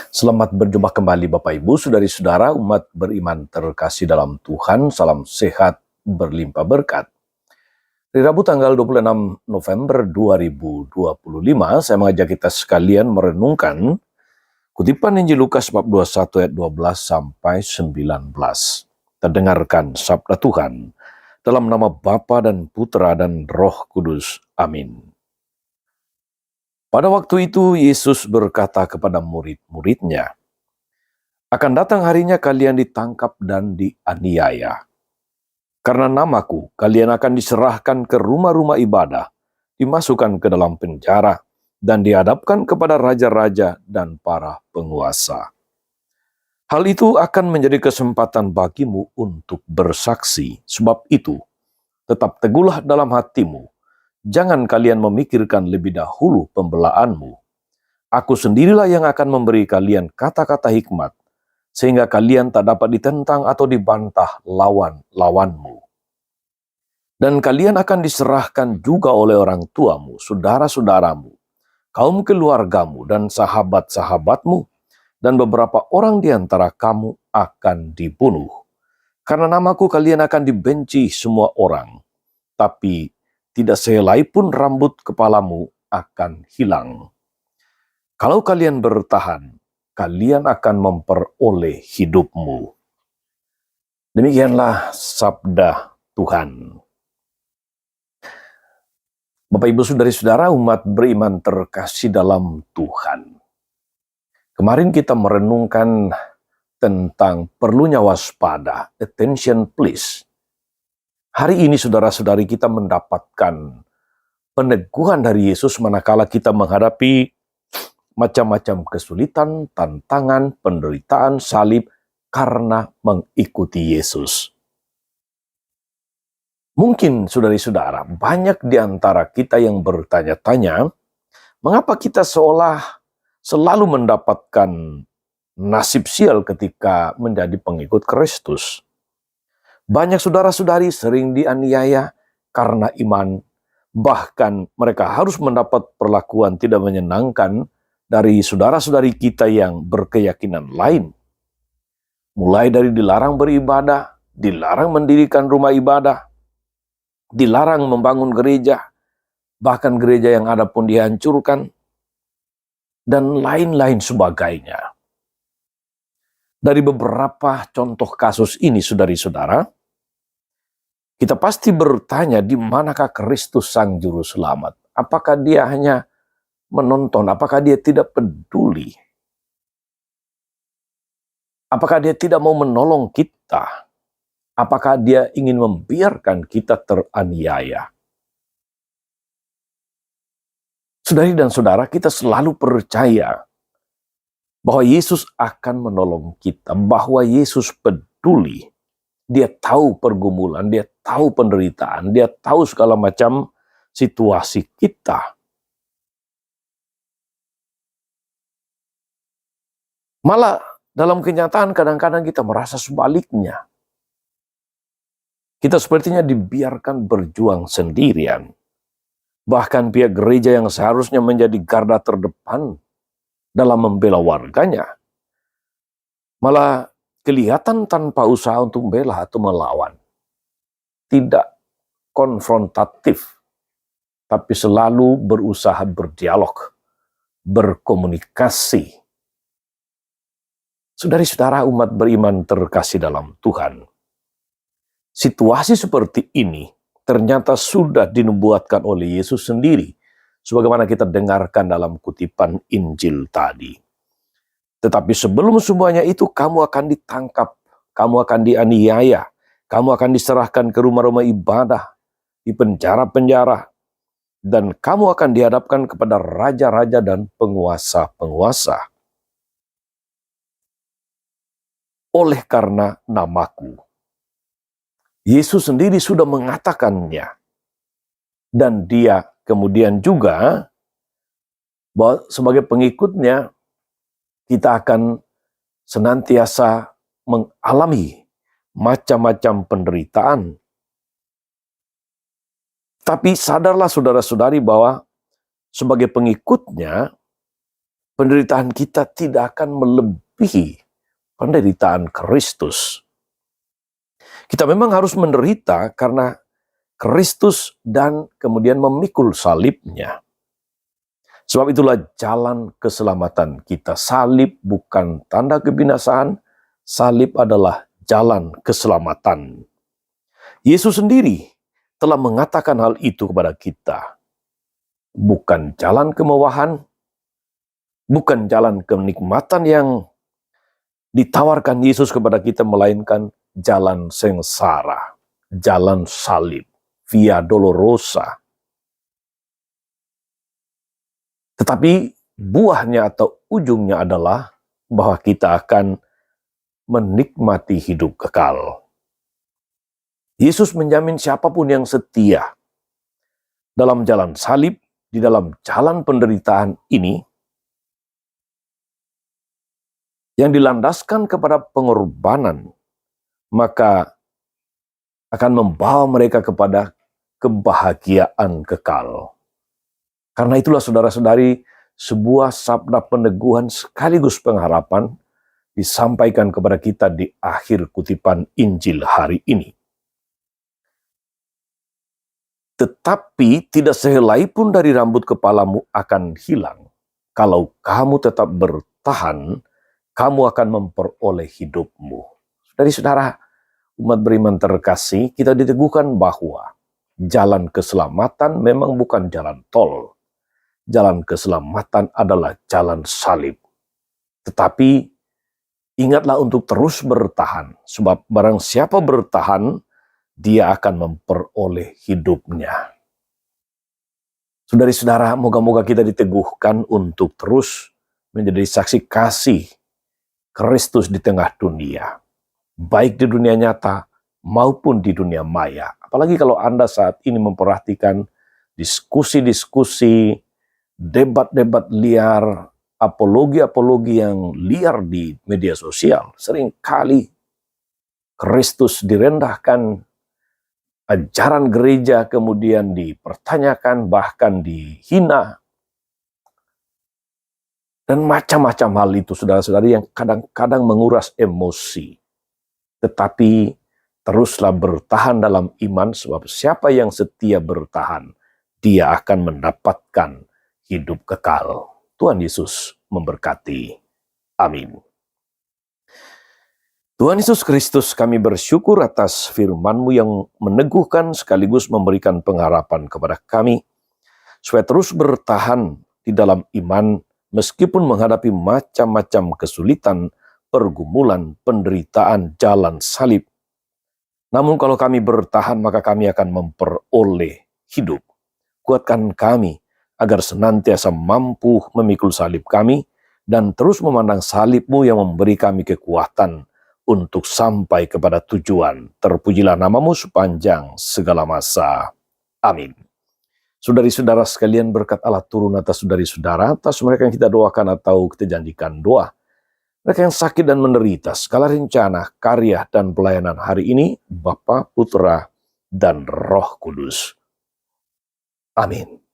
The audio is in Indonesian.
Selamat berjumpa kembali Bapak Ibu, saudari-saudara umat beriman terkasih dalam Tuhan. Salam sehat berlimpah berkat. Di Rabu tanggal 26 November 2025, saya mengajak kita sekalian merenungkan kutipan Injil Lukas bab 21 ayat 12 sampai 19. Kita dengarkan sabda Tuhan dalam nama Bapa dan Putra dan Roh Kudus. Amin. Pada waktu itu Yesus berkata kepada murid-muridnya, "Akan datang harinya kalian ditangkap dan dianiaya. Karena namaku, kalian akan diserahkan ke rumah-rumah ibadah, dimasukkan ke dalam penjara, dan dihadapkan kepada raja-raja dan para penguasa. Hal itu akan menjadi kesempatan bagimu untuk bersaksi. Sebab itu, tetap teguhlah dalam hatimu. Jangan kalian memikirkan lebih dahulu pembelaanmu. Aku sendirilah yang akan memberi kalian kata-kata hikmat, sehingga kalian tak dapat ditentang atau dibantah lawan-lawanmu. Dan kalian akan diserahkan juga oleh orang tuamu, saudara-saudaramu, kaum keluargamu, dan sahabat-sahabatmu, dan beberapa orang di antara kamu akan dibunuh. Karena namaku kalian akan dibenci semua orang, tapi tidak sehelai pun rambut kepalamu akan hilang. Kalau kalian bertahan, kalian akan memperoleh hidupmu." Demikianlah sabda Tuhan. Bapak Ibu saudari-saudara umat beriman terkasih dalam Tuhan. Kemarin kita merenungkan tentang perlunya waspada, attention please. Hari ini saudara-saudari kita mendapatkan peneguhan dari Yesus manakala kita menghadapi macam-macam kesulitan, tantangan, penderitaan, salib karena mengikuti Yesus. Mungkin saudari-saudara, banyak di antara kita yang bertanya-tanya, mengapa kita seolah selalu mendapatkan nasib sial ketika menjadi pengikut Kristus? Banyak saudara-saudari sering dianiaya karena iman, bahkan mereka harus mendapat perlakuan tidak menyenangkan dari saudara-saudari kita yang berkeyakinan lain. Mulai dari dilarang beribadah, dilarang mendirikan rumah ibadah, dilarang membangun gereja, bahkan gereja yang ada pun dihancurkan, dan lain-lain sebagainya. Dari beberapa contoh kasus ini, saudari-saudara, kita pasti bertanya di manakah Kristus Sang Juru Selamat? Apakah dia hanya menonton? Apakah dia tidak peduli? Apakah dia tidak mau menolong kita? Apakah dia ingin membiarkan kita teraniaya? Saudari dan saudara, kita selalu percaya bahwa Yesus akan menolong kita, bahwa Yesus peduli. Dia tahu pergumulan, dia tahu penderitaan, dia tahu segala macam situasi kita. Malah dalam kenyataan kadang-kadang kita merasa sebaliknya. Kita sepertinya dibiarkan berjuang sendirian. Bahkan pihak gereja yang seharusnya menjadi garda terdepan dalam membela warganya, malah kelihatan tanpa usaha untuk membela atau melawan. Tidak konfrontatif, tapi selalu berusaha berdialog, berkomunikasi. Saudari-saudara umat beriman terkasih dalam Tuhan, situasi seperti ini ternyata sudah dinubuatkan oleh Yesus sendiri, sebagaimana kita dengarkan dalam kutipan Injil tadi. Tetapi sebelum semuanya itu, kamu akan ditangkap, kamu akan dianiaya, kamu akan diserahkan ke rumah-rumah ibadah, di penjara-penjara, dan kamu akan dihadapkan kepada raja-raja dan penguasa-penguasa. Oleh karena namaku. Yesus sendiri sudah mengatakannya. Dan dia kemudian juga bahwa sebagai pengikutnya, kita akan senantiasa mengalami macam-macam penderitaan. Tapi sadarlah saudara-saudari bahwa sebagai pengikutnya, penderitaan kita tidak akan melebihi penderitaan Kristus. Kita memang harus menderita karena Kristus dan kemudian memikul salibnya. Sebab itulah jalan keselamatan kita. Salib bukan tanda kebinasaan, salib adalah jalan keselamatan. Yesus sendiri telah mengatakan hal itu kepada kita. Bukan jalan kemewahan, bukan jalan kenikmatan yang ditawarkan Yesus kepada kita, melainkan jalan sengsara, jalan salib, via dolorosa. Tetapi buahnya atau ujungnya adalah bahwa kita akan menikmati hidup kekal. Yesus menjamin siapapun yang setia dalam jalan salib, di dalam jalan penderitaan ini, yang dilandaskan kepada pengorbanan, maka akan membawa mereka kepada kebahagiaan kekal. Karena itulah saudara-saudari, sebuah sabda peneguhan sekaligus pengharapan disampaikan kepada kita di akhir kutipan Injil hari ini. Tetapi tidak sehelai pun dari rambut kepalamu akan hilang. Kalau kamu tetap bertahan, kamu akan memperoleh hidupmu. Saudara-saudara, umat beriman terkasih, kita diteguhkan bahwa jalan keselamatan memang bukan jalan tol. Jalan keselamatan adalah jalan salib. Tetapi ingatlah untuk terus bertahan, sebab barang siapa bertahan, dia akan memperoleh hidupnya. Saudari-saudara, moga-moga kita diteguhkan untuk terus menjadi saksi kasih Kristus di tengah dunia, baik di dunia nyata maupun di dunia maya. Apalagi kalau Anda saat ini memperhatikan diskusi-diskusi, debat-debat liar, apologi-apologi yang liar di media sosial. Seringkali Kristus direndahkan, ajaran gereja kemudian dipertanyakan, bahkan dihina. Dan macam-macam hal itu, saudara-saudari, yang kadang-kadang menguras emosi. Tetapi teruslah bertahan dalam iman, sebab siapa yang setia bertahan, dia akan mendapatkan hidup kekal. Tuhan Yesus memberkati. Amin. Tuhan Yesus Kristus, kami bersyukur atas firman-Mu yang meneguhkan sekaligus memberikan pengharapan kepada kami, supaya terus bertahan di dalam iman meskipun menghadapi macam-macam kesulitan, pergumulan, penderitaan, jalan salib. Namun kalau kami bertahan, maka kami akan memperoleh hidup. Kuatkan kami agar senantiasa mampu memikul salib kami dan terus memandang salib-Mu yang memberi kami kekuatan untuk sampai kepada tujuan. Terpujilah nama-Mu sepanjang segala masa. Amin. Saudari-saudara sekalian, berkat Allah turun atas saudari-saudara, atas mereka yang kita doakan atau kita janjikan doa. Mereka yang sakit dan menderita, segala rencana, karya, dan pelayanan hari ini, Bapa, Putra, dan Roh Kudus. Amin.